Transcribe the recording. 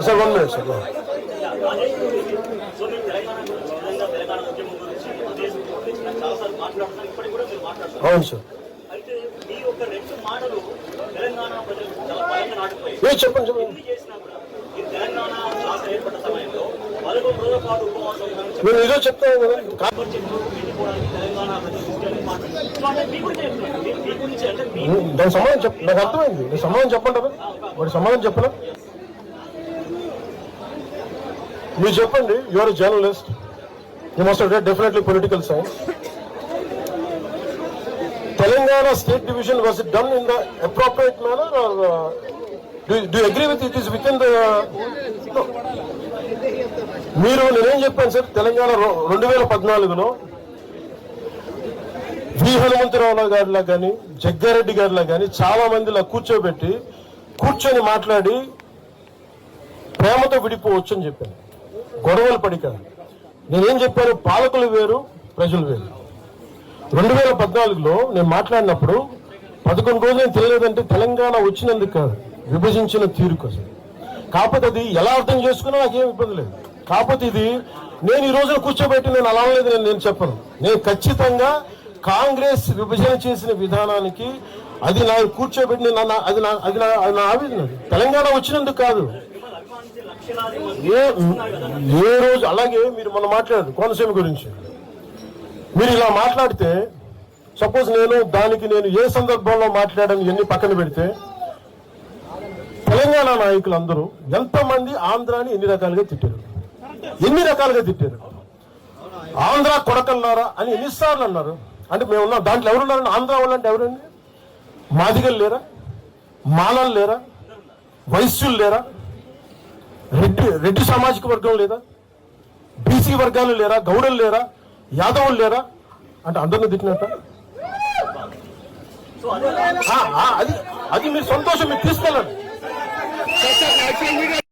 Sir 1 minute sir. అవును sir. చెప్పండి చెప్పండి. నేను ఇదో చెప్తాను కదా. దాని సమాధానం నాకు అర్థమైంది. నేను సమాధానం చెప్పంటారా? వాడి సమాధానం చెప్పనా? మీరు చెప్పండి. You are a journalist, you must have read definitely political science. Telangana state division, was it done in the appropriate manner, or do you agree with it is within the no. మీరు నేనేం చెప్పాను sir, Telangana 2014లో వి హనుమంతరావు గారిలా కానీ జగ్గారెడ్డి గారిలా కానీ చాలా మందిలా కూర్చొని మాట్లాడి ప్రేమతో విడిపోవచ్చు అని చెప్పాను. గొడవలు పడి కాదు. నేనేం చెప్పాను, పాలకులు వేరు, ప్రజలు వేరు. 2014లో నేను మాట్లాడినప్పుడు 11 రోజులు నేను తెలియలేదంటే తెలంగాణ వచ్చినందుకు కాదు, విభజించిన తీరు కోసం. కాకపోతే అది ఎలా అర్థం చేసుకున్నా నాకేం ఇబ్బంది లేదు. కాకపోతే ఇది నేను ఈ రోజున కూర్చోబెట్టి నేను అలా లేదు, నేను చెప్పను. నేను ఖచ్చితంగా కాంగ్రెస్ విభజన చేసిన విధానానికి అది నాకు కూర్చోబెట్టి అది నా ఆవేదన. తెలంగాణ వచ్చినందుకు కాదు. ఏ రోజు అలాగే మీరు మొన్న మాట్లాడారు కోనసీమ గురించి. మీరు ఇలా మాట్లాడితే సపోజ్ నేను ఏ సందర్భంలో మాట్లాడాను ఎన్ని పక్కన పెడితే, తెలంగాణ నాయకులు అందరూ ఎంతమంది ఆంధ్రాని ఎన్ని రకాలుగా తిట్టారు. ఆంధ్ర కొడకన్నారా అని ఎన్నిసార్లు అన్నారు. అంటే మేము ఉన్నాం దాంట్లో. ఎవరున్నారండి ఆంధ్ర వాళ్ళంటే? ఎవరండి? మాదిగలు లేరా? మాలలు లేరా? వైశ్యులు లేరా? రెడ్డి సామాజిక వర్గం లేదా? బీసీ వర్గాలు లేరా? గౌడలు లేరా? యాదవులు లేరా? అంటే అందరిని తిట్టినట్ట. అది మీరు సంతోషం, మీరు తీసుకెళ్ళండి.